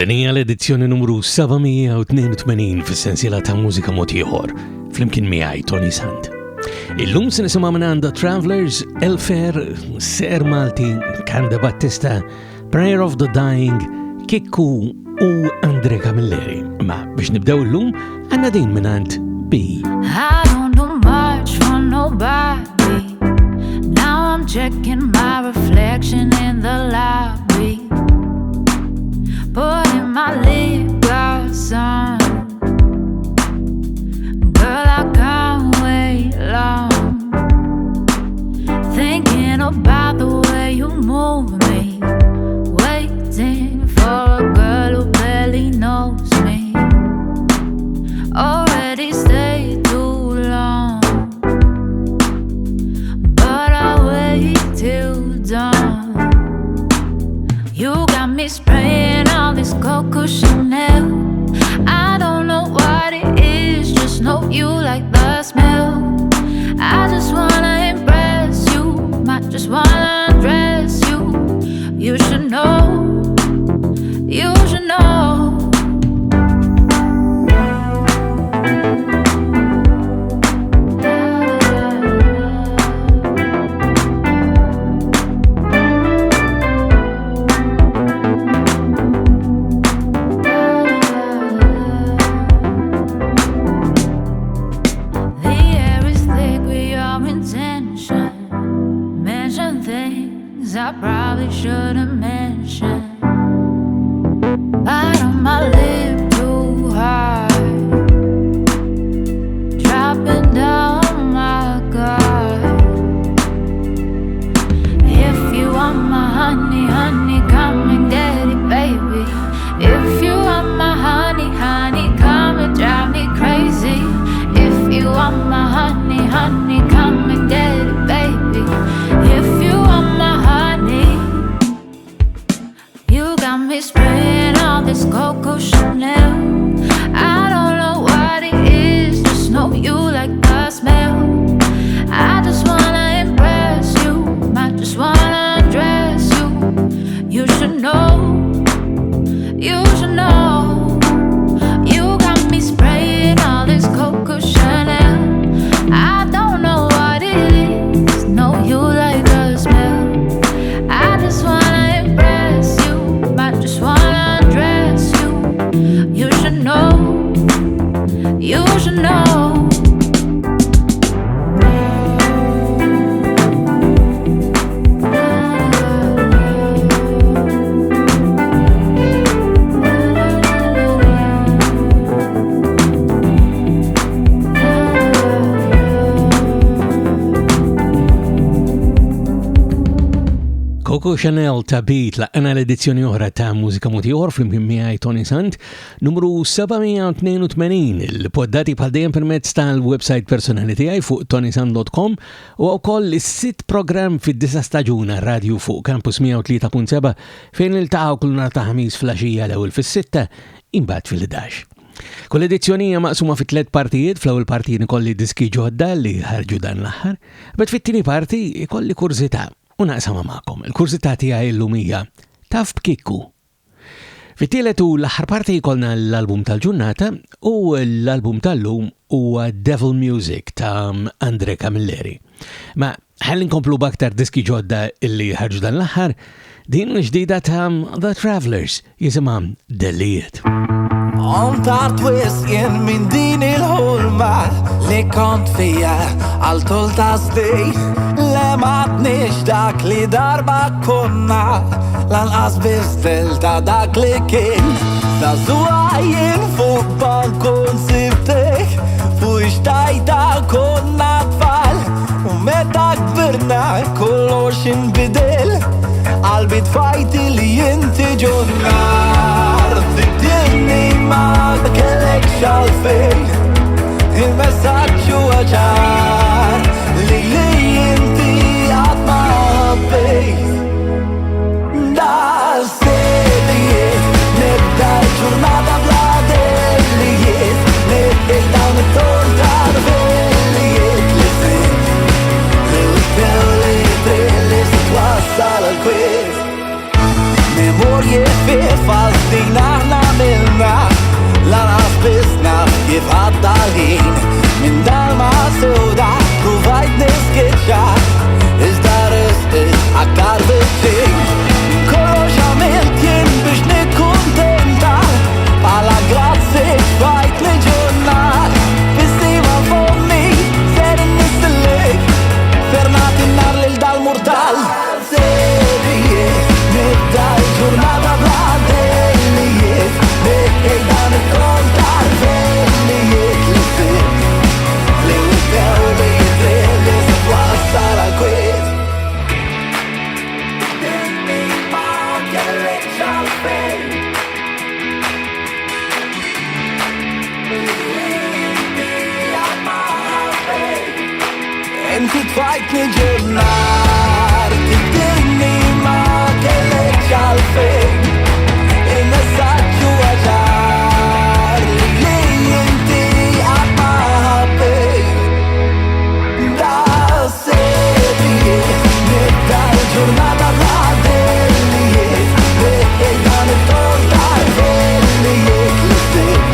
Din hija l-edizzjoni numru 782 fis-sensiela ta' Mużika mod ieħor flimkien miegħi Toni Sant. Illum se nisimgħu minn għandha Travellers, Ferr, Seqer Malti, Debattista, Prayer of the Dying, Kikku u Camilleri. Ma biex nibdew illum għandna din minn għand B. I don't do much for nobody. Now I'm checking my reflection in the lobby. Putting my lip gloss on. Girl, I can't wait long. Thinking about the way you move me. Waiting for a girl who barely knows me. Already stayed too long, but I'll wait till dawn. You got me spraying all this Coco Chanel. I don't know what it is, just know you like the smell. I just wanna impress you, might just wanna undress you. You should know, you should know. I probably shouldn't mention. Bite on my lip too hard, dropping down my guard. If you want my honey, honey, come and get it, baby. If you want my honey, honey, come and drive me crazy. If you want my honey, honey, come and get it, baby. If you want my me spraying all this Coco Chanel. I don't know what it is, just know you like the smell. I just wanna impress you, might just wanna undress you. You should know, you should know. You got me spraying all this Coco Chanel. I don't know what it is, know you like the smell. I just wanna impress you, just wanna undress you. You should know, you should know. Coco Chanel ta' Beat laqna l-edizzjoni oħra ta' Mużika mod ieħor flimkien miegħi Toni Sant numru 782 il-poddati bħal dejjem permezz tal-website personali tiegħi fuq ToniSant.com u wkoll is-sitt programm fid-9 staġuna radju fuq Campus 103.7 fejn iltaqgħu kull nhar ta' ħamis flaxija l-ewwel fis-sitta imbagħad fil-11. Kull edizzjoni hija maqsuma fi 3 partijiet, fl-ewwel parti ikolli diski ġodda li ħarġu dan l-aħħar, bet fit-tieni parti ikolli kurzità. U naqsama magħkom, il-kurzità tiegħi llum hija taf b'Kikku. Fit-tielet u l-aħħar parti jkollna l-album tal-ġurnata u l-album tal-lum huwa Devil Music ta' Camilleri. Ma ħalli nkomplu b'aktar diski ġodda illi ħarġu dan l-aħħar, din l-ġdida ta' The Travellers jisimha Dellijiet. On tard wisqien min din il-ħulma li kont fija għal-tul ta' sdej. Le m'għadniex dak li darba konna lanqas bistil ta' dak li kien. Da żgħajjin fuq bankun sibtek fuq ixtajta konna tfal. U meta kbirna kollox inbidel qalbi tfajti li inti ġunnar. Fid-dinni ma kellekx għalfejn il-messaġġ huwa ċar li inti għad ma ħabbejt. Dellijiet nibda l-ġurnata bla dellijiet nibdej dawn it-torta dellijiet li fejn li wittew li trill li twassal għal-kwiet. Memorje fi fal tfajtni ġurnar Tiddinni ma kellekx għalfejn Il-messaġġu għaġar Li inti għad ma ħabbejn Da sedrijiet Nibda l-ġurnata bla dellijiet Bejn dan it-tol tal-dellijiet Li stiq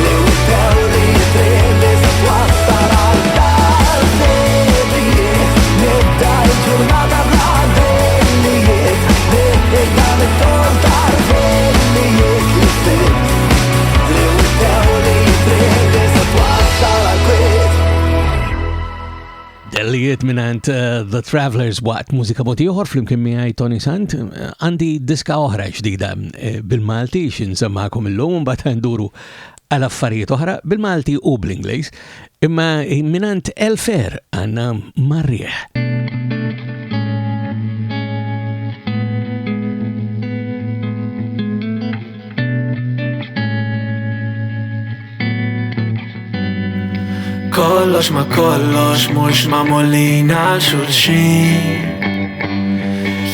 Li wittew li jitrib li se twassal għal dar sedrijiet Nibda l-ġurnata bla dellijiet Bejn dan it-tol tal-dellijiet Li stiq Li wittew li jitrib li se twassal għal kwiet Dellijiet minant The Travellers waqt mużika moti ieħor flimkien miegħi Toni Sant. Għandi diska oħra ġdida bil-Malti x'insemmakom illum mbagħad nduru għal affarijiet oħra bil-Malti u bl-Ingliż. Imma minant Il-Ferr għandna Mar-Riħ. Kollox ma kollox mux ma mollina xulxin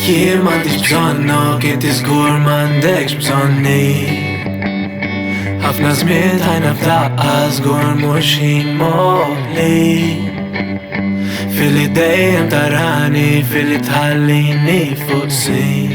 Jien m'għandix bżonnok inti żgur m'għandekx bżonni Ħafna żmien ħajna f'daqqa żgur mhux ħin molli Fili dejjem tarani fili tħallini fuq sin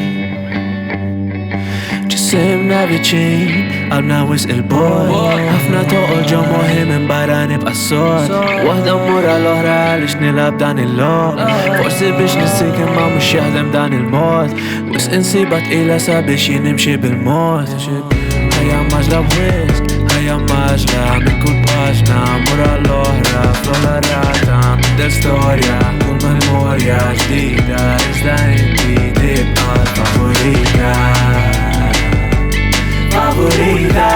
Ġisimna viċin Għalna wis il-bor Ħafna toqol ġo moħi minn barra nibqa' sor Waħda mmura l-oħra għaliex nilab dan il-logħ Forsi biex nissik imma mhux jaħdem dan il-mod Wis insiba tqila sabiex jien nimxi bil-mod Ħajja maġla b'wisq, ħajja maġla minn kull paġna Mmura l-oħra fl-ola rata del storja Kull memorja ġdida iżda inti tibqa' l-favorita Favorita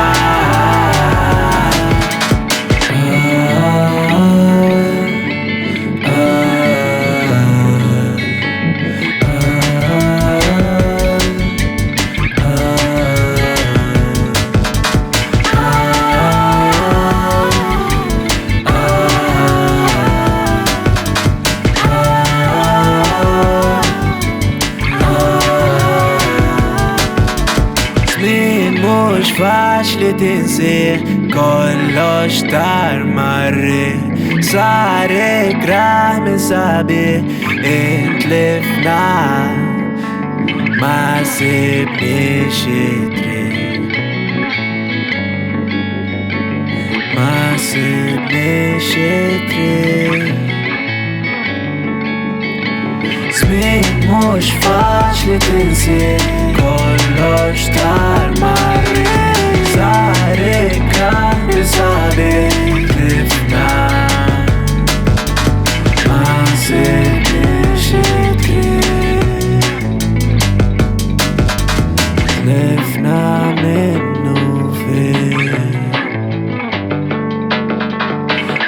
faċli tinsih kollox tar marri Sar ikraħ minn sabi intlifna Ma sibniex it-triq Ma sibniex it-triq Żmien mhux faċli tinsih kollox tar marri Sar ikraħ minn sabi intlifna Ma sibniex it-triq Nifna minnu fih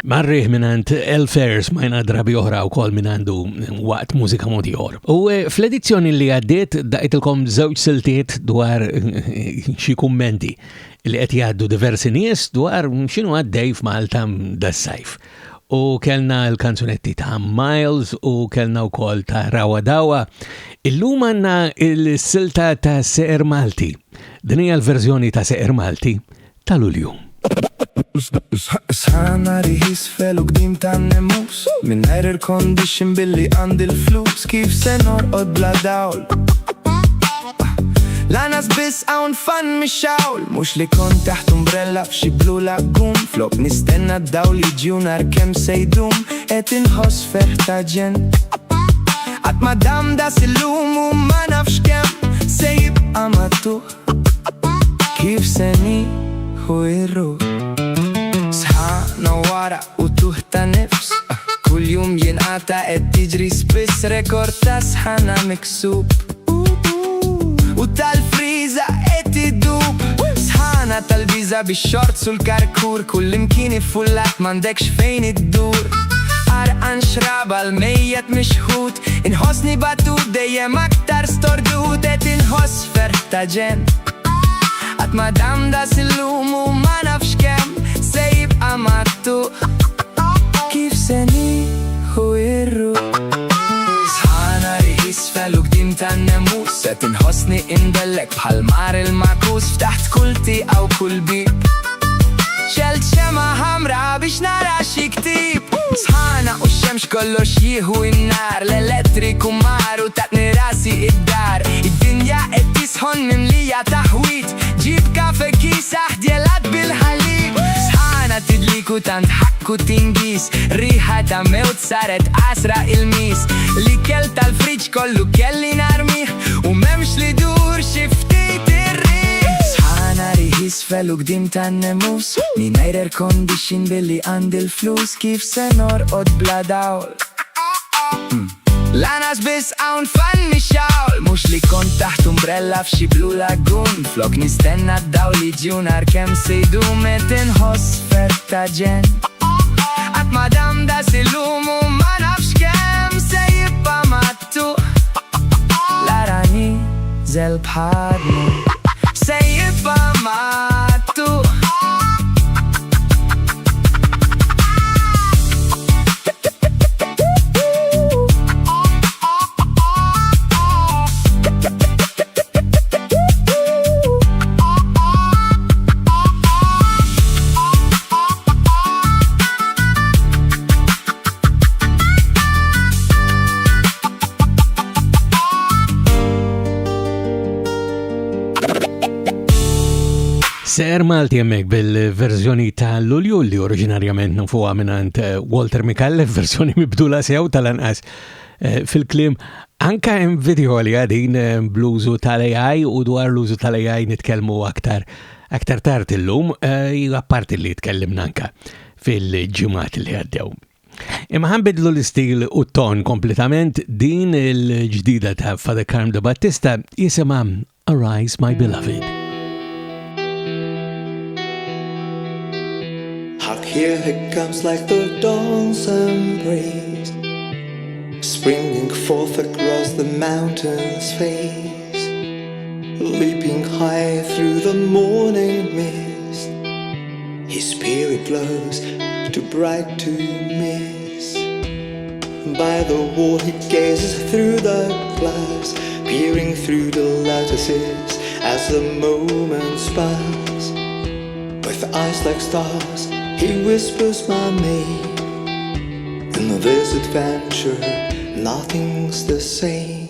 Mar-Riħ minant Il-Ferr smajna drabi oħra u kol minandu waqt mużika moti ieħor. U fl-edizzjoni li għaddiet daqitilkom żewġ siltiet dwar xi kummenti li qed jgħaddu diversi nies dwar x'inhu għaddej f'Malta das-sajf. U kellna l-kanzunetti ta' Miles u kellna wkoll ta' Rawa Dawa. Illum għandna il-silta ta' Seqer Malti. Din hija l-verżjoni ta' Seqer Malti ta' Lulju. Sħana riħis fel u qdim ta' nemus Min air condition billi għandi l-flus Kif se norqod bla dawl Lanas bis għawn fan mixawl Mux li kon taħt umbrella f'xi blu lagun Flok nistenna d-dawl jiġu nar kem sejdum Et inħos ferħta ġen Għat madam da s-lum u ma nafx kem Se jibqa matuħ Kif se niħu irru Sħana wara u tuħta nifs Kull jum jinqata qed tiġri spiss Rekord ta' sħana miksub U tal-friża qed idub Sħana tal-biża bix-xorts u l-karkur Kull imkien ifullat m'għandekx fejn iddur Arqan xraba l-mejjed mixħut Inħossni batut dejjem aktar stordut Et inħoss ferħ ta' ġen Għat madam da s-lum u ma nafx kem Se jibqa mattu Kif se niħu ir Et inħossni indellek bħal mar il-makus ftaħt kull tiqa u kull bib. Xelt xema ħamra biex nara xi ktib. Sħana u xemx kollox jieħu in-nar, l-elettriku maru tatni rasi id-dar. Id-dinja qed tisħon mimlija taħwit, ġib kafe kisa ħdjelat bil-ħalib. Sħana tidliku tant ħakku tingis, riħa ta' mewt saret qasra il-mis. Li kell tal-friġ kollu kelli narmih, u memx li dur xi ftit ir-riħ. Sħana riħis felu qdim tan-nemus, mingħajr air condition billi għandi l-flus, kif se norqod bla dawl. Lanas bis hawn fanni xawl, mux li kont taħt umbrella f'xi blu lagun. Flok nistenna d-dawl li ġunar kem se jdum, et inħoss ferta ġen. Għat madam da silumu ma nafx kem se jibba mattu. Larani zel bħadmu se jibba mattu. Seqer Malti hemmhekk bil-verżjoni ta' Lulju li oriġinarjament nafuha minant Walter Micallef, verżjoni mibdula sew tal-anqas fil-kliem. Anka hemm video li għadin bl-użu tal-AI, u dwar l-użu tal-AI nitkellmu aktar tard illum, apparti li tkellimna anka fil-ġimgħat li għaddew. Imma ħanbidlu l-istil u t-ton kompletament. Din il-ġdida ta' Father Karm Debattista jisimha Arise My Beloved. Hark, here it comes like the dawn's embrace, springing forth across the mountain's face, leaping high through the morning mist. His spirit glows too bright to miss. By the wall he gazes through the glass, peering through the lattices as the moments pass. With eyes like stars he whispers my name. In this adventure nothing's the same.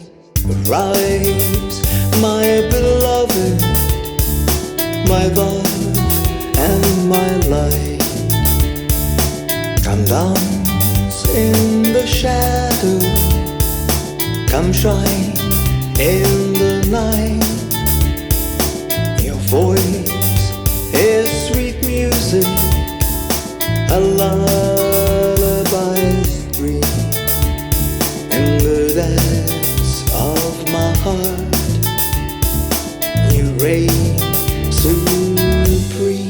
Rise, my beloved, my love and my light. Come dance in the shadow, come shine in the night. Your voice is sweet music, a lullaby's dream. In the depths of my heart you reign supreme.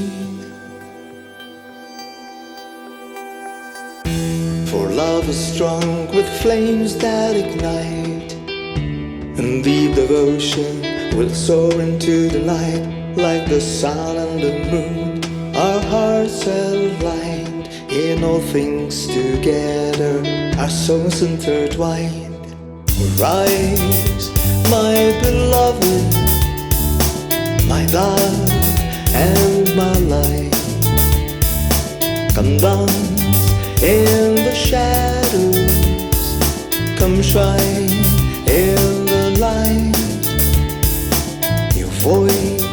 For love is strong with flames that ignite, and deep devotion will soar into the night. Like the sun and the moon, our hearts aligned. In all things together, our souls intertwined. Rise, my beloved, my love and my light. Come dance in the shadows, come shine in the light. Your voice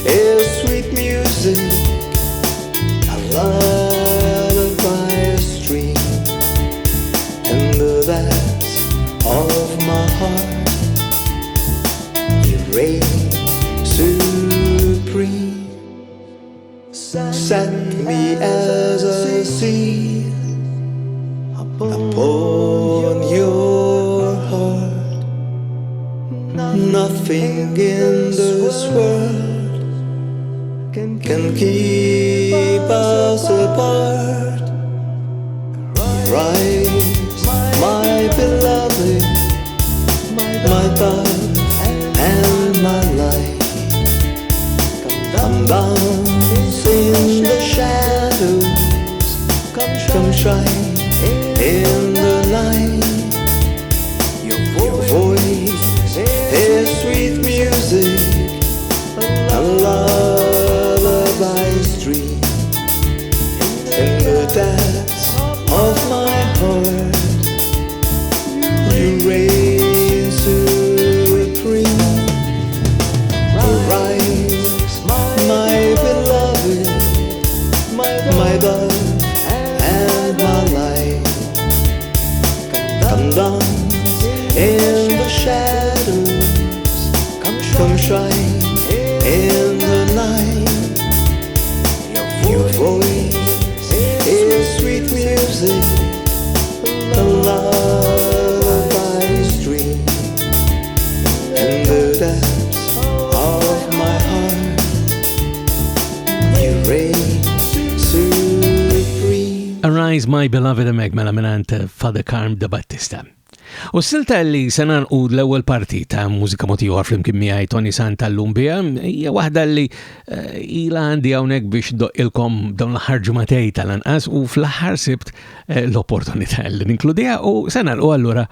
is sweet music, a lullaby's dream. In the depths of my heart you reign supreme. Set me as a seal upon your heart. Nothing in this world can keep us apart. Rise, my beloved, my love and my light. Come dance in the shadows, come shine in the light. Your voice is Rise My Beloved Meg mela minant Father Karm Debattista. U s-silta li sanan u l-ewwel parti ta' mużika motiħor fl-imkien miegħi Toni Sant tal-Lumbija hija waħda li ila għandi hawnhekk biex doqilkom dawn l-aħħar ġumatej tal-anqas u fl-aħħar sibt l-opportunità li ninkludiha u sanan u allura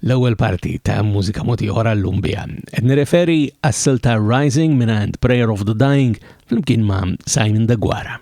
l-ewwel parti ta' mużika motiħor għall-Lumbija. Qed nirreferi għas-silta Rising minant Prayer of the Dying fl-imkien ma' Simon Deguara.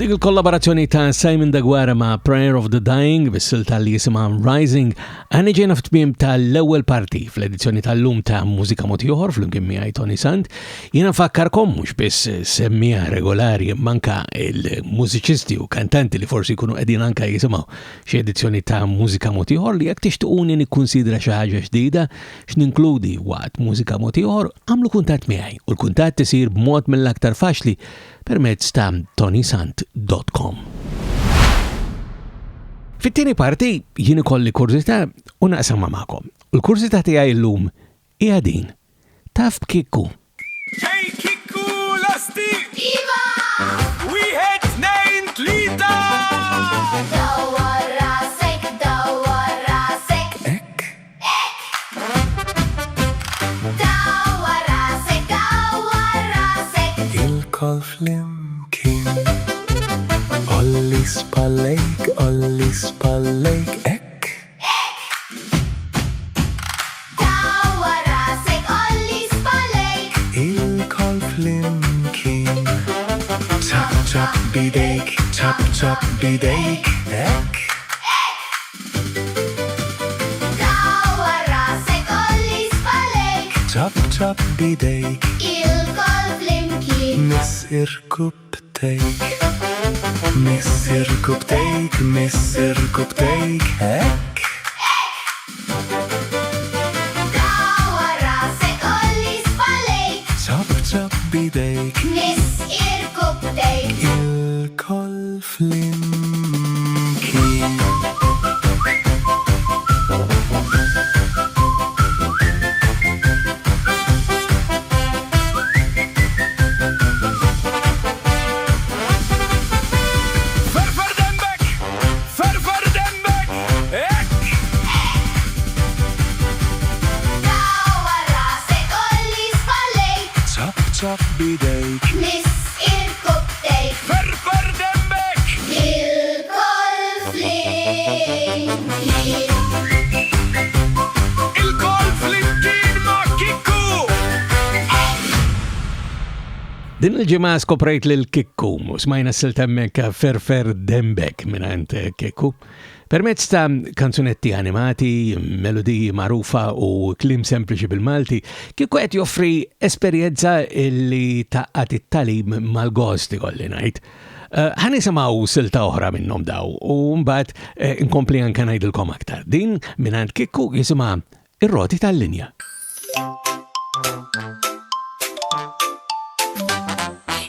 dik il-kollaborazzjoni ta' Simon Deguara ma' Prayer of the Dying bis-silta li jisimha Rising għani ġejna f'tmiem tal-ewwel parti fl-edizzjoni tal-lum ta' Mużika Mod Ieħor fl-imkien miegħi Toni Sant. Jiena nfakkarkom mhux biss semmija regolari manka il-mużiċisti u kantanti li forsi jkunu qegħdin anke jisimgħu xi edizzjoni ta' Mużika Mod Ieħor li jekk tixtiequni nikkunsidra xi ħaġa ġdida x'ninkludi waqt Mużika Mod Ieħor għamlu kuntatt miegħi u l-kuntatt isir b'mod mill-aktar faċli permezz ta' ToniSant.com. Fit-tieni parti jien ikolli kurzità u naqsamha magħkom. U l-kurzità tiegħi llum hija din. Taf b'Kikku. Ġej Kikku lasti! Iva! Wieħed tnejn tlieta! Dawwar rasek, dawwar rasek. Ek? Dawwar rasek, dawwar rasek. Il-kol flimkien Olli spallejk ek Dawwar rasek, olli spallejk. Il-kol flimkien Tap tap bidejk ek Dawwar rasek, olli spallejk. Tap bidejk Il-kol flimkien. Missir kubtejk ek Dawwar rasek, olli spallejk. Tap bidejk Nis irkubtejk. Il-kol flimkien Ferfer Denbek ek Dawwar rasek, olli spallejk. Tap bidejk Nis irkubtejk. Ferfer Denbek Il-kol flimkien. Il-kol flimkien ma' Kikku Din il-ġimgħa skoprejt lil Kikku u smajna s-silta hemmhekk Ferfer Denbek mingħand Kikku. Permezz ta' kanzunetti animati, melodiji magħrufa u kliem sempliċi bil-Malti, Kikku qed joffri esperjenza li taqqat it-talim mal-gost ikolli ngħid. Ħanisimgħu silta oħra minnhom daw u mbagħad inkompli anke ngħidilkom aktar. Din mingħand Kikku jisimha Ir-Roti tal-Linja.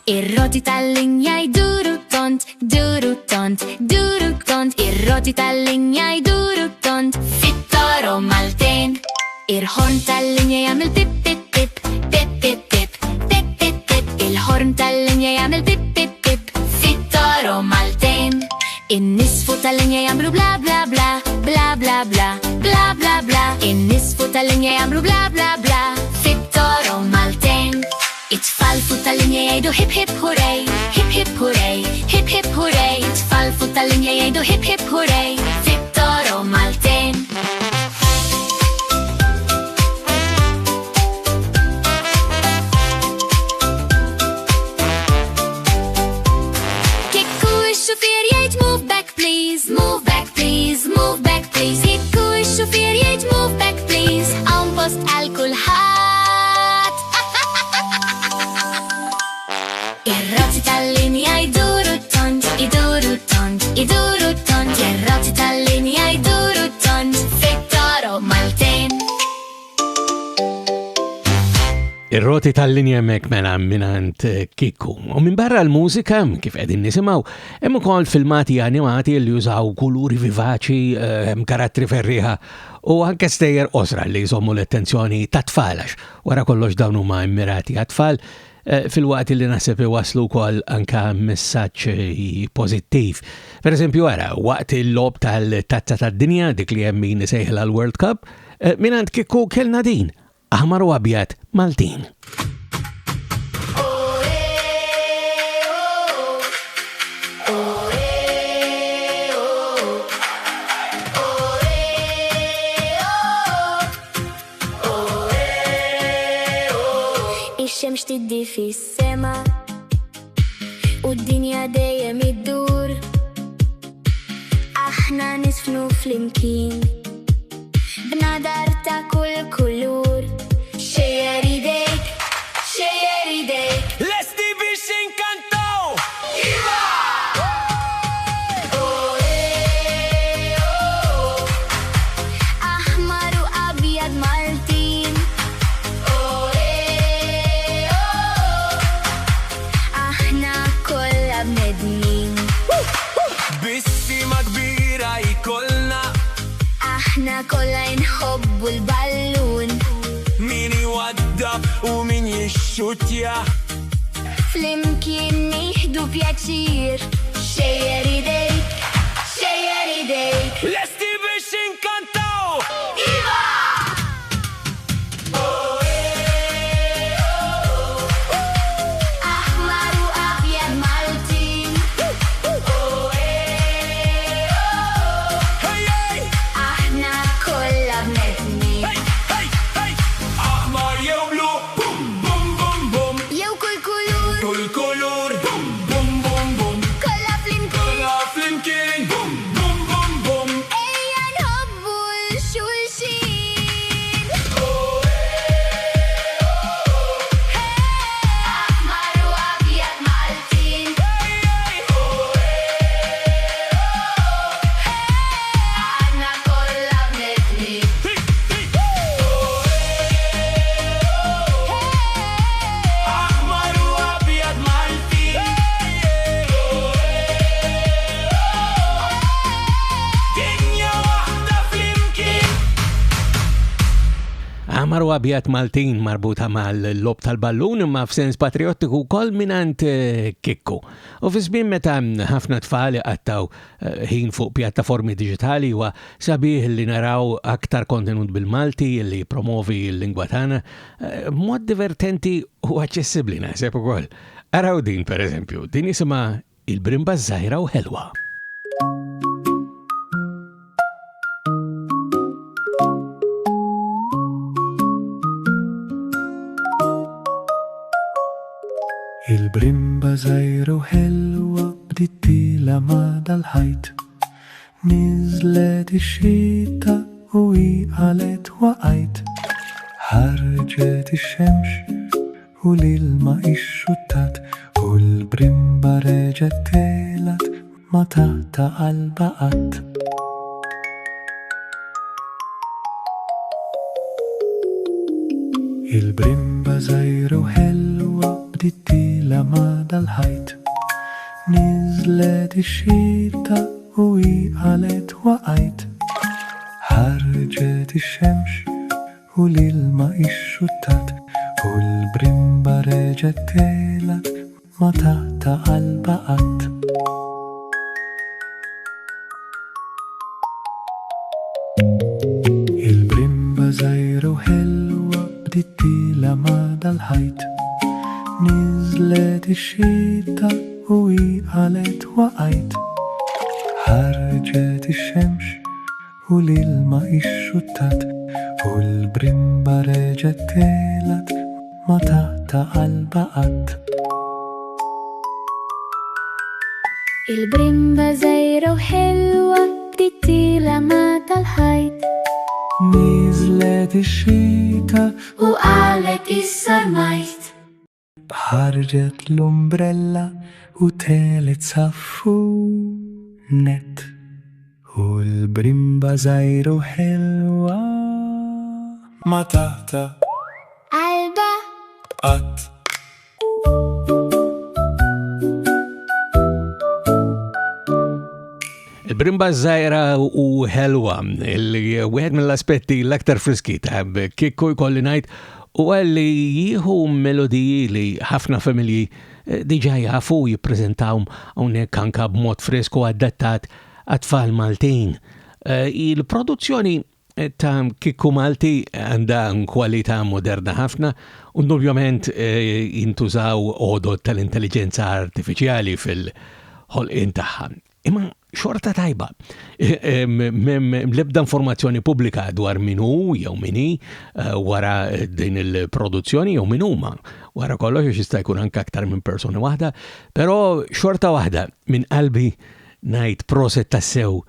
Ir-roti tal-linja jduru tont, duru tont, duru tont. Ir-roti tal-linja jduru tont, fit-toro Maltin. Ir-ħorn tal-linja jagħmel pip pip pip, pip pip pip, pip pip pip. Il-ħorn tal-linja jagħmel pip pip pip, fit-toro Maltin. In-nisfu tal-linja jagħmlu bla bla bla, bla bla bla, bla bla bla. In-nisfu tal-linja jagħmlu bla bla bla, fit-toro Maltin. It-tfal fuq tal-linja jgħidu hip hip hooray, hip hip hooray, hip hip hooray. It-tfal fuq tal-linja jgħidu hip hip hooray, fit-toro Maltin. Kikku ix-xufier jgħid move back please, move back please, move back please. Kikku ix-xufier jgħid move back please, hawn post għal kulħadd. Ir-roti tal-linja jduru tont, iduru tont, iduru tont. Ir-roti tal-linja jduru tont, fit-toro Maltin. Ir-Roti tal-Linja hemmhekk mela mingħand Kikku. U minn barra l-mużika kif qegħdin nisimgħu hemm ukoll filmati animati li jużaw kuluri vivaċi, karattri ferriħa u anke stejjer osra li jżommu l-attenzjoni ta' tfalax. Wara kollox dawn huma immirati għat-tfal fil-waqt li naħseb waslu wkoll anke messaġġ pożittiv. Pereżempju wara waqt il-lob tal-tazza tad-dinja dik li hemm min isejħilha l-World Cup, mingħand Kikku kellna din Aħmar u Abjad Maltin. Ix-xemx tiddi fis-sema u d-dinja dejjem iddur. aħna nisfnu flimkien b'nadar ta' kull kulur. Xejjer idejk, xejjer idejk. Lesti biex inkantaw! Iva! Aħmar u abjad Maltin. Aħna kollha bnedmin. Bissima kbira jkollna Aħna kollha nħobbu l-ballun. min iwaddab u min jixxutja. Flimkien nieħdu pjaċir. Xejjer idejk, xejjer idejk. Lesti biex inkantaw! Iva! Aħmar u abjad Maltin. Hey, hey! Aħna kollha bnedmin. Hey, hey, hey! Aħmar jew blu, bum, bum, bum, bum. Jew kull kulur, Kull kulur, bum, bum, bum, bum. kollha flimkien. Kolla flimkien, bum, bum, bum, bum. Ejja nħobbu l-xulxin. Aħmar u abjad Maltin. Aħna kollha bnedmin. Aħmar u abjad Maltin. Dinja waħda flimkien. Aħmar u Abjad Maltin marbuta mal-lob tal-ballun imma f'sens patriottiku wkoll minant Kikku. U fi żmien meta ħafna tfal qattaw ħin fuq pjattaformi diġitali huwa sabiħ li naraw aktar kontenut bil-Malti li promovi l-lingwa tagħna b'mod divertenti u aċċessibbli naħseb ukoll. Araw din pereżempju, din isimha Il-Brimba ż-Żgħira u Ħelwa. Il-Brimba żgħira u ħelwa bdiet tila ma' dal-ħajt. Niżlet ix-xita u qalet waqajt. Ħarġet ix-xemx u l-ilma ixxuttat u l-Brimba reġgħet telat ma taħta qalba qatt. Il-Brimba żgħira u ħelwa bdiet tila ma' dal-ħajt. Niżlet ix-xita u qalet waqajt. Ħarġet ix-xemx u l-ilma ixxuttat u l-Brimba reġgħet telat ma taħta qalba qatt. Il-Brimba żgħira u ħelwa bdiet tila ma' dal-ħajt. Niżlet ix-xita u qalet waqajt. Ħarġet ix-xemx u l-ilma ixxuttat u l-Brimba reġgħet telat ma taħta qalba qatt. Il-Brimba żgħira u ħelwa bdiet tila ma' dal-ħajt. Niżlet ix-xita U qalet issa rmajt. ħarġet l-umbrella u telet saffu net u l-Brimba żgħira u ħelwa ma taħta Qalba qatt. Il-Brimba ż-Żgħira u Ħelwa, wieħed mill-aspetti l-aktar friski ta' Kikku jkolli ngħid u għalli jieħu melodiji li ħafna familji diġà jafu jippreżentawhom hawnhekk anke b'mod fresku adattat għat-tfal Maltin. Il-produzzjoni ta' Kikku Malti għandha kwalità moderna ħafna u ovvjament jintużaw għodod tal-intelligenza artifiċjali fil-ħolqien tagħha. Imma xorta tajba. L-ebda informazzjoni pubblika dwar minu jew mini wara din il-produzzjoni jew minuma. Wara kollox jista' jkun anke aktar minn persuna waħda, però xorta waħda minn qalbi ngħid proset tassew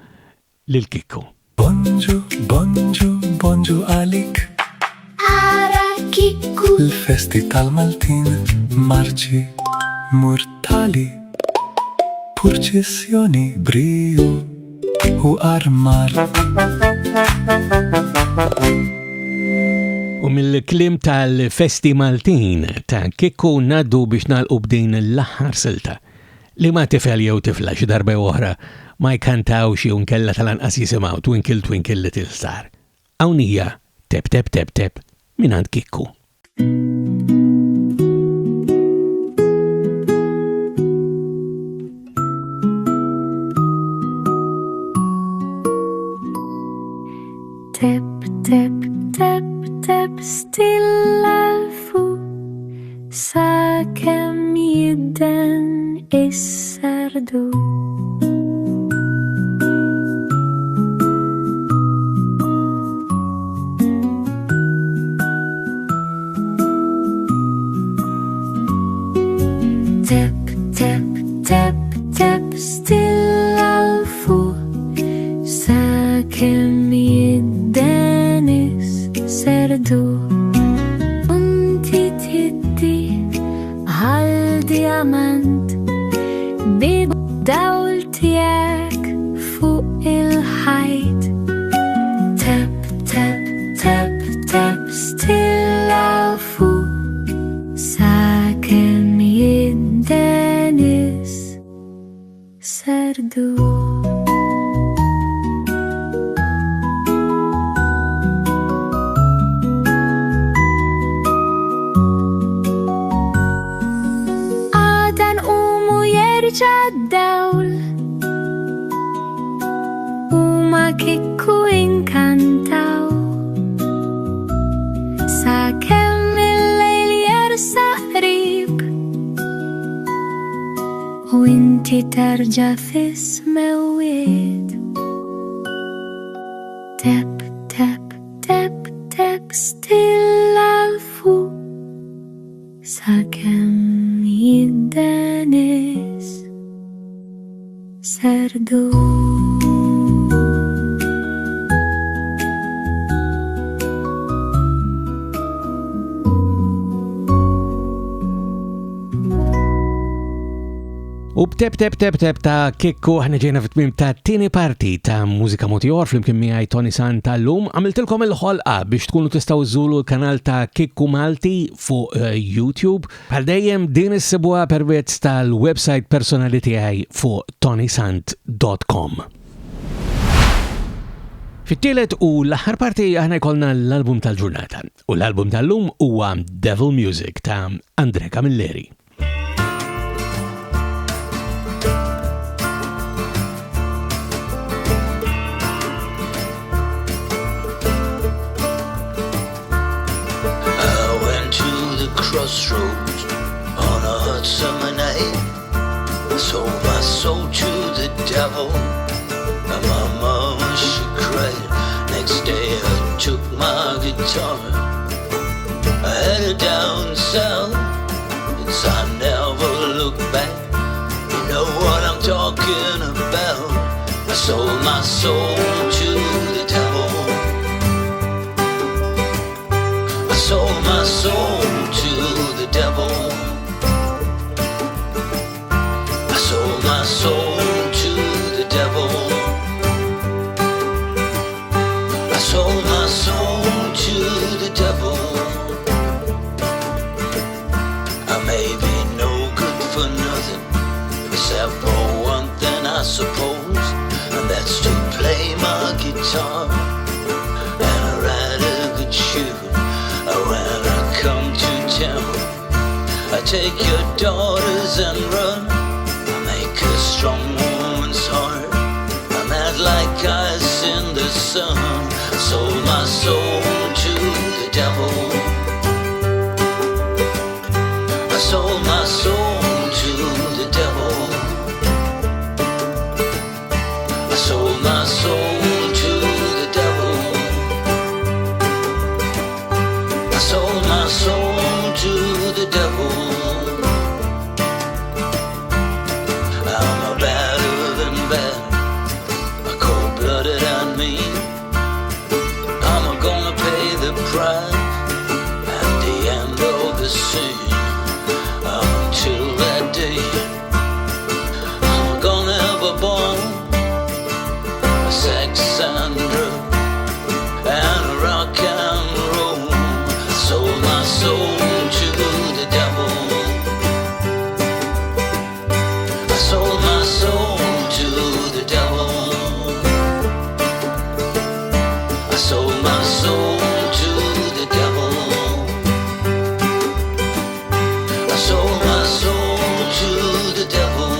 lil Kikku. Bonġu, bonġu, bonġu għalik Ara Kikku Il-Festi tal-Maltin Marċi Murtali Purċissjoni Briju u Aħmar U mill-klim tal-Festi Maltin ta' Kikku naddu biex nagħlqu b'din l-aħħar silta li ma tifel jew tifla xi darba oħra ma jkantaw xi unkella tal-anqas jisimgħu Twinkle Twinkle Little Star. Hawn hija Teptep Teptep mingħand Kikku. Tep, tep, tep, tep stilla fuq sakemm jidden is-sardu Tep, tep, tep, tep stilla fuq sakemm jidden is-sardu Unti tiddi għal diamant bid-dawl tiegħek fuq il-ħajt Tep, tep, tep, tep stilla fuq sakemm jidden is-sardu ġaddawl u ma Kikku inkantaw sakemm il-lejl jersa qrib u inti terġa' fis-smewwiet Tep, tep, tep, tep stilla fuq sakemm jidden is-sardu U b'tep tep tep tep ta' Kikku ħana ġejna fit-tmiem ta' tieni parti ta' Mużika Moti Ieħor flimkien miegħi Toni Sant tal-lum. Għamiltilkom il-ħolqa biex tkunu tistgħu żżuru l-kanal ta' Kikku Malti fuq YouTube. Bħal dejjem din issibuha permezz tal-website personali tiegħi fuq ToniSant.com. Fit-tielet u l-aħħar parti aħna jkollna l-album tal-ġurnata. U l-album tal-lum huwa Devil Music ta' Camilleri. Crossroads on a hot summer night. I sold my soul to the devil, and my mama, she cried. Next day I took my guitar, I headed down south, and I never looked back. You know what I'm talking about. I sold my soul to the devil, I sold my soul to the devil, I sold my soul to the devil, I sold my soul to the devil. I may be no good for nothing, except for one thing I suppose, and that's to play my guitar and I write a good tune. When I come to town, I take your daughters and run. I make a strong woman's heart. I'm mad like ice in the sun. I sold my soul to the devil, I sold my soul to the devil, I sold my soul to the devil, I sold my soul to the devil. I'm a badder than bad, a cold-blooded cry at the end of the scene. Until that day, I'm gonna have a ball, sex and drugs and rock and roll. I sold my soul to the devil. I sold my soul to the devil. I sold my soul to the devil. I sold my soul to the devil.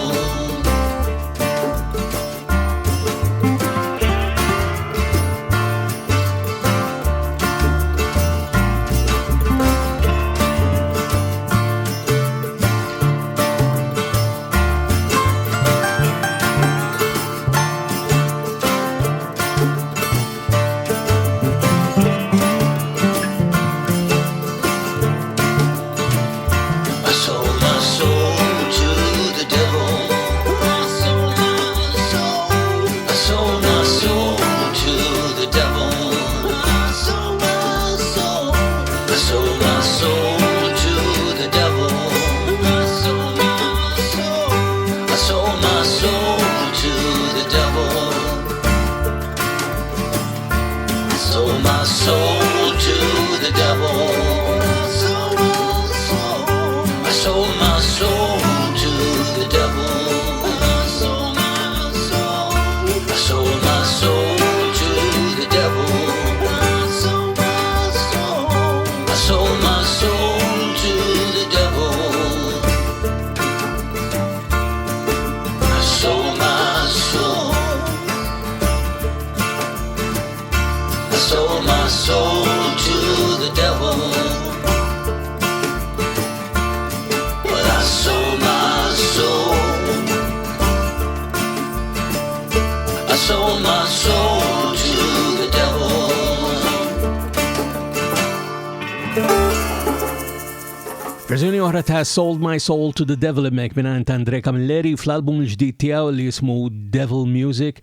Verżjoni oħra ta' Sold My Soul to the Devil immek minant Camilleri fl-album l-ġdid tiegħu li jismu Devil Music.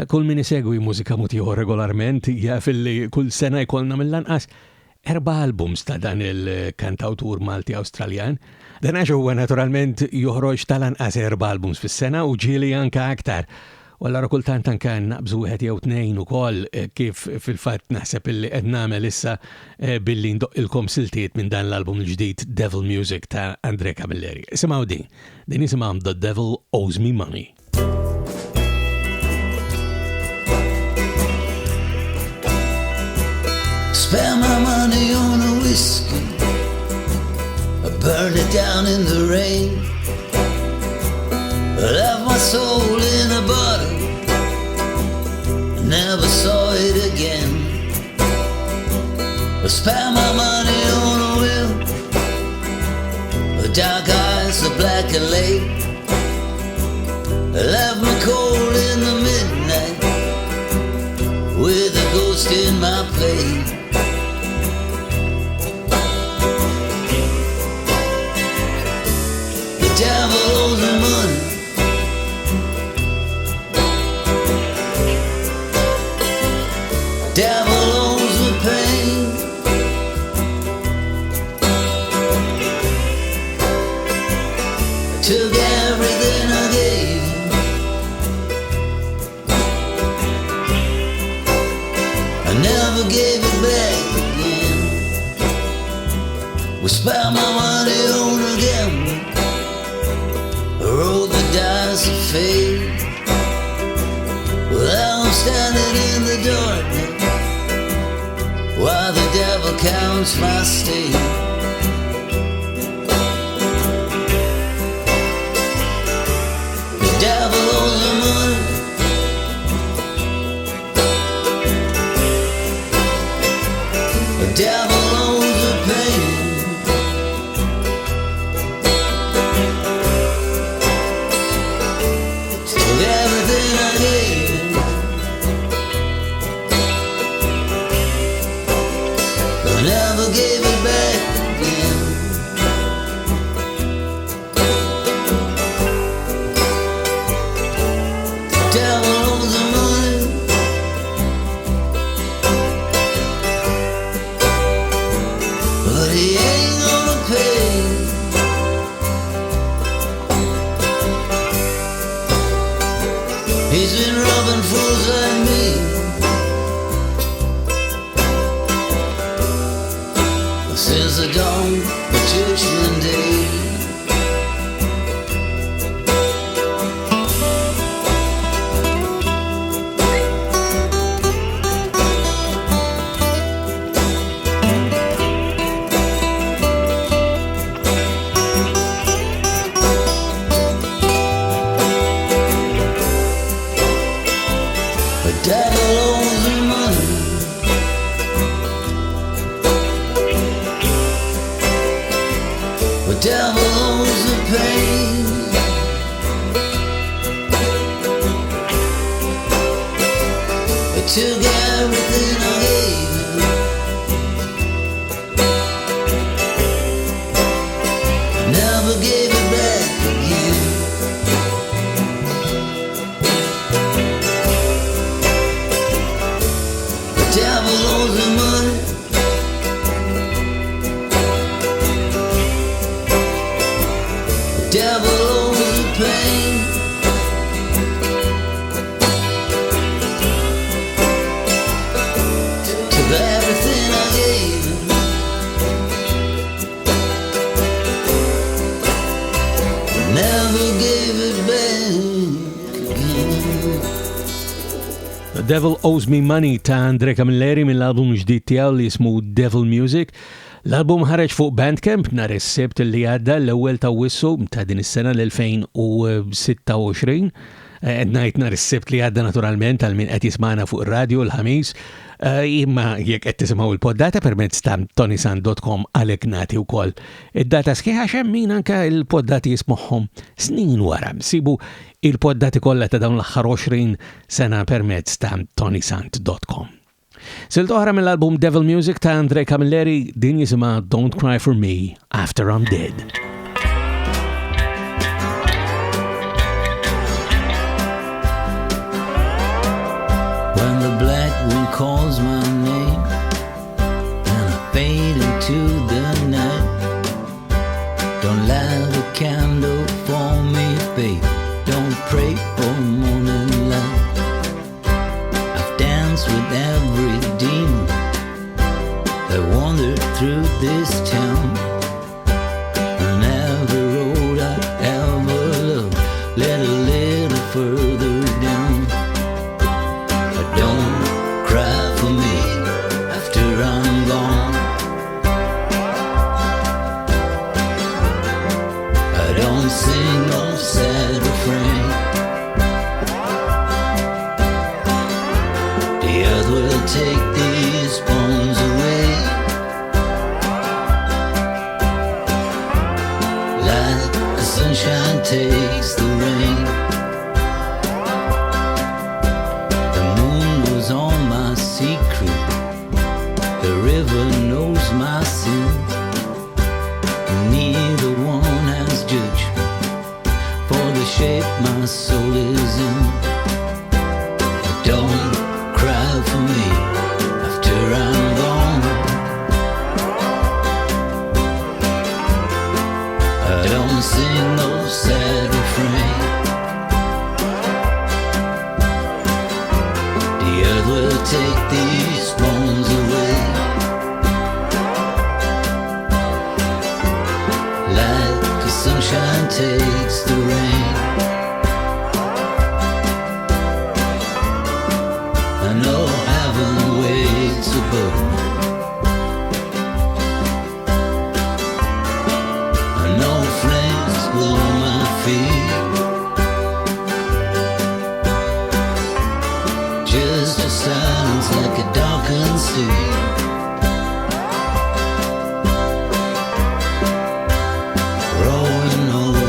Kull min isegwi mużika ieħor regolarment jaf li kull sena jkollna mill-lanqas 4 albums ta' dan il-kantawtur Malti Awstraljan. Dan għax huwa naturalment joħroġ tal-anqas 4 albums fis-sena u ġieli anke aktar. U allura kultant anke naqbżu wieħed jew tnejn ukoll kif fil-fatt naħseb illi qed nagħmel issa billi ndoqqilkom siltiet minn dan l-album l-ġdid Devil Music ta' Camilleri. Isimgħu din isimha The Devil Owes Me Money. Spend my money on a whiskey, I burn it down in the rain. I left my soul in a bottle, never saw it again. I spent my money on a will, with dark eyes so black and late. I left me cold in the midnight, with a ghost in my plate. The devil owes me money, devil owes me pain. I took everything I gave him, I never gave it back again. We spent my money on a gamble, I rolled the dice of fate. Well, I'm standing in the darkness while the devil counts my state. The devil owes me money, the devil owes me pain. Took everything I gave him, never gave it back again. The devil owes the money, since the dawn of Judgment Day. Devil Owes Me Money ta' Camilleri mill-album ġdid tiegħu li jismu Devil Music. L-album ħareġ fuq Bandcamp nhar is-Sebt li għadda l-ewwel ta' Wissu ta' din is-sena l-2026. Qed ngħid nhar is-Sebt li għadda naturalment għal min qed jisma'na fuq ir-radju l-ħamis. Imma jekk qed tisimgħu il-poddata permezz ta' ToniSant.com għalhekk nagħti wkoll id-data sħiħa xemmin anke il-poddati jismuhom snin wara. Sibu il-poddati kollha ta' dawn l-aħħar 20 sena permezz ta' ToniSant.com. Silta oħra mill-album Devil Music ta' Camilleri din jisimha Don't Cry For Me After I'm Dead. When the black wind calls my name and I fade into the night, don't light a candle for me, babe. Don't pray for morning light. I've danced with every demon that wandered through this town, and every road I ever loved led a little further down. Don't cry for me after I'm gone. I don't sing no sad refrain. The earth will take these bones away, like the sunshine takes the rain. All my secret, the river knows my sins. Neither one has judged me for the shape my soul is in. Don't cry for me after I'm gone. I don't sing no sad refrain. Will take these bones away, like the sunshine takes the rain. I know heaven waits above me. I know flames will on my feet. Just a silence like a darkened sea. Rolling over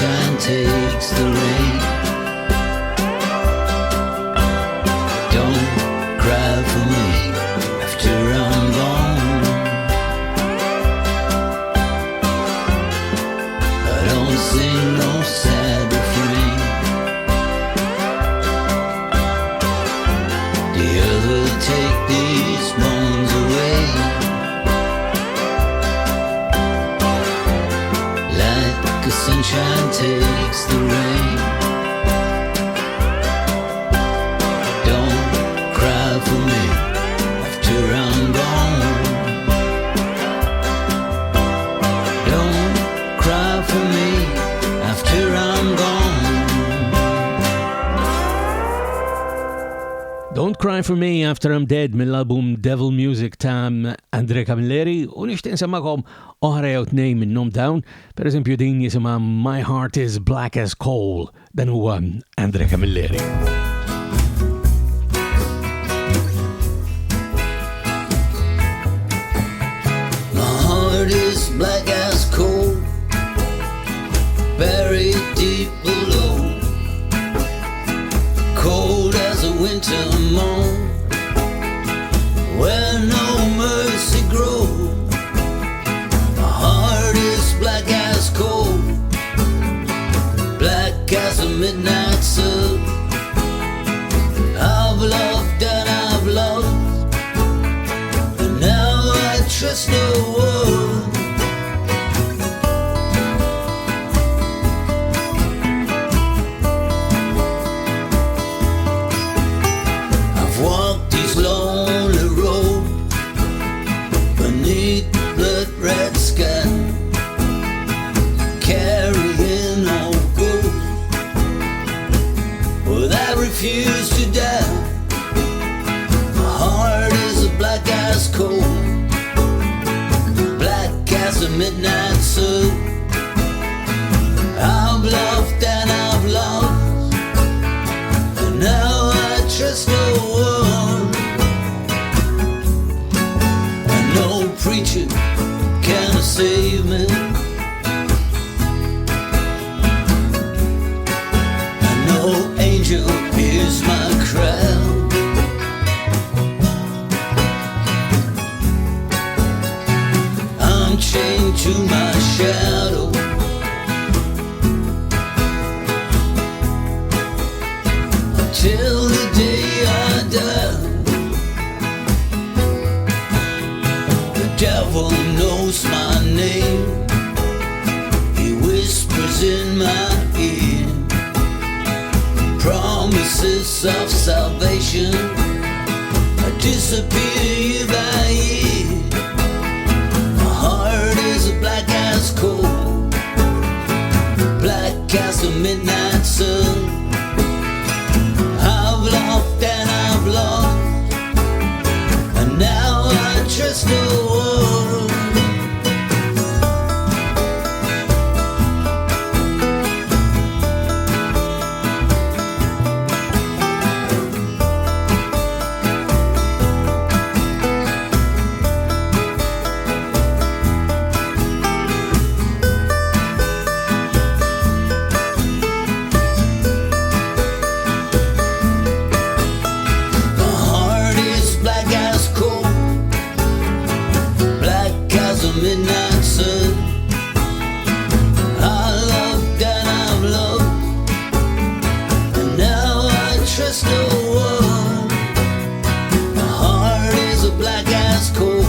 sunshine takes the rain. Don't cry for me after I'm gone. I don't sing no sad refrain. The earth will take these moans away. Like the sunshine takes the rain. Don't cry for me after I'm gone. Don't cry for me after I'm gone. Don't Cry For Me After I'm Dead mill-album Devil Music ta' Andre Camilleri u nixtieq nsemmakom oħra jew tnejn minnhom dawn, pereżempju din jisimha My Heart Is Black As Coal, dan huwa Andre Camilleri. My heart is black as coal, buried deep below, cold as a winter moon, where no mercy grows. My heart is black as coal, black as a midnight sun. I've loved and I've lost, and now I trust no one. I've walked these lonely roads beneath the blood-red sky, carrying no ghosts, but I refuse to die. My heart is a black as coal, black as a midnight sun. I've loved and I've lost, and now I trust no one. And no preacher can save me, and no angel hears my cry. I'm chained to my shadow, till the day I die. The devil knows my name, he whispers in my ear promises of salvation. I disappear year by year. My heart is black as coal, black as the midnight sun. I've loved and I've lost, and now I trust no one. Midnight sun. I loved and I've loved, and now I trust no one. My heart is a black as coal,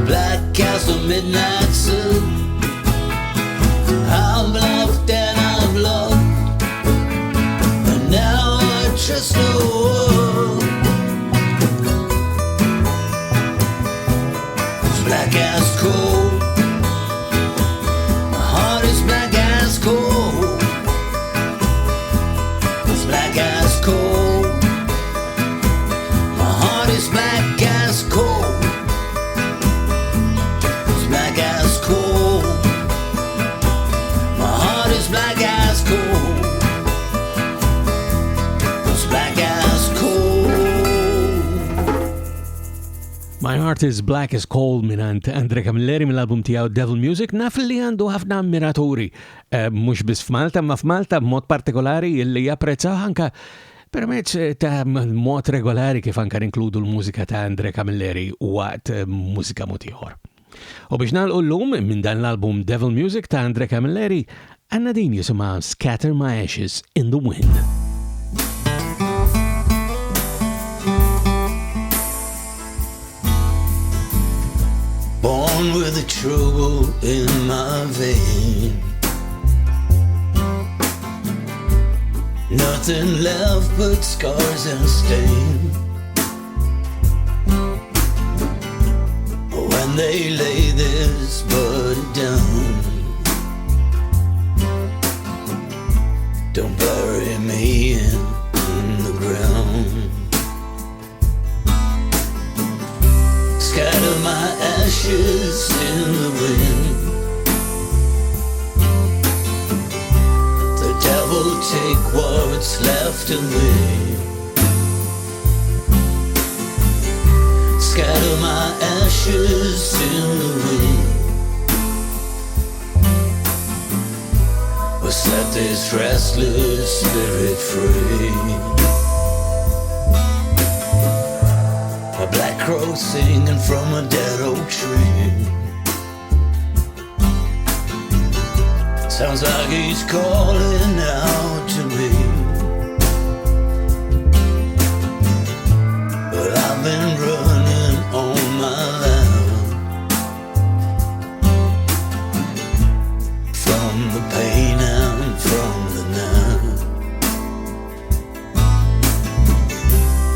black as the midnight sun. I've loved and I've loved, and now I trust no one. Black as coal, my heart is black as coal. It's black as coal, my heart is black as coal. It's black as coal, my heart is black as coal. It's black as coal. My Heart is Black as Coal minant Andre Camilleri mill-album tiegħu Devil Music. Naf li għandu ħafna ammiraturi, mhux biss f'Malta, ma f'Malta b'mod partikolari li japprezzaw anke permezz ta' mod regolari kif anke inkludu l-mużika ta' Andre Camilleri waqt mużika ieħor. U biex nagħlqu llum minn dan l-album Devil Music ta' Andre Camilleri għandna din jisimha Scatter My Ashes in the Wind. Born with a trouble in my vein, nothing left but scars and stain. When they lay this body down, don't bury me in the ground. Scatter my ashes in the wind. The devil take what's left of me. Scatter my ashes in the wind. Or set this restless spirit free. A black crow singing from a dead oak tree. Sounds like he's calling out to me. But I've been running all my life from the pain and from the night.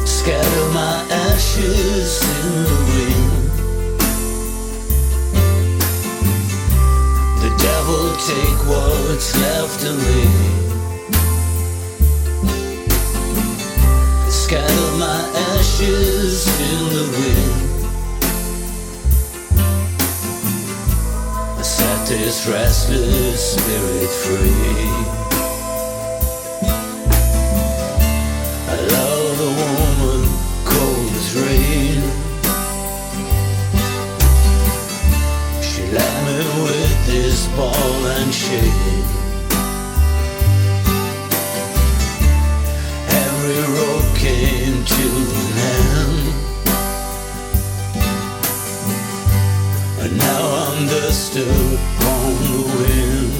Scatter my ashes in the wind. The devil take what's left of me. Scatter my ashes in the wind. Set this restless spirit free. I love the woman cold as rain. She left me with this ball and chain. Every road came to an end, and now I'm dust upon the wind.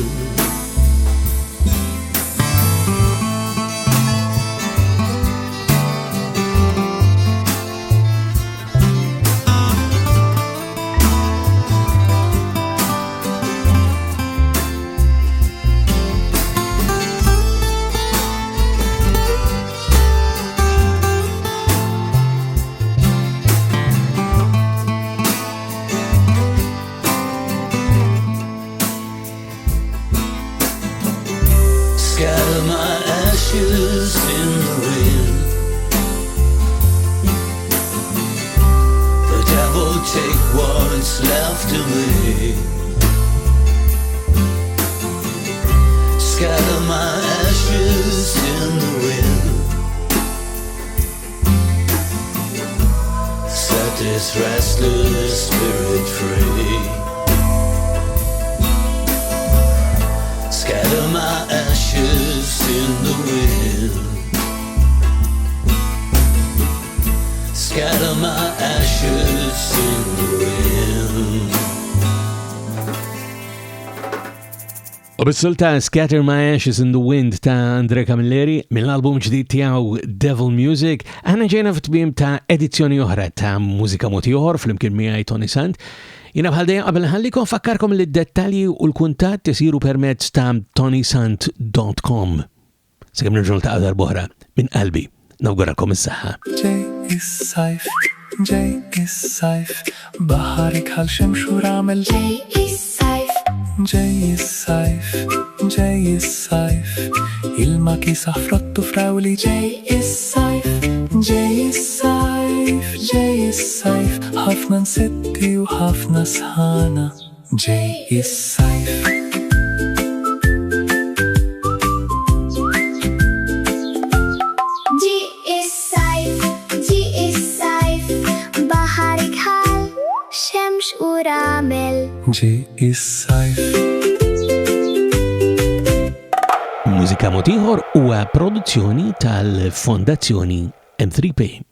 Scatter my ashes in the wind. The devil take what's left of me. Scatter my ashes in the wind. Set this restless spirit free. Scatter my ashes in the wind. Scatter my ashes in the wind. U bis-sulta Scatter My Ashes in the Wind ta' Andre Camilleri mill-album ġdid tiegħu Devil Music, aħna ġejna f'tmiem ta' edizzjoni oħra ta' Mużika ieħor flimkien miegħi Toni Sant. Jina bħal dejjem qabel ħallikom fakkarkom li d-dettalji u l-kuntatt isiru permezz ta' ToniSant.com. Sekemm nirġgħu ta' darb'oħra minn qalbi. Nawguralkom is-saħħa. Ġej is-sajf, ġej is-sajf, baħarik ħal xemxur għamel. Ġej is-sajf, ġej is-sajf, ġej is-sajf, ilma kisaħ frottu frawli. Ġej is-sajf, ġej is-sajf, ġej is-sajf, ħafna nsetti u ħafna sħana. Ġej is-sajf. ġi is-sajf, baħarik ħal. għamel. ġi is-sajf. Mużika mod ieħor huwa produzzjoni tal-Fondazzjoni M3P.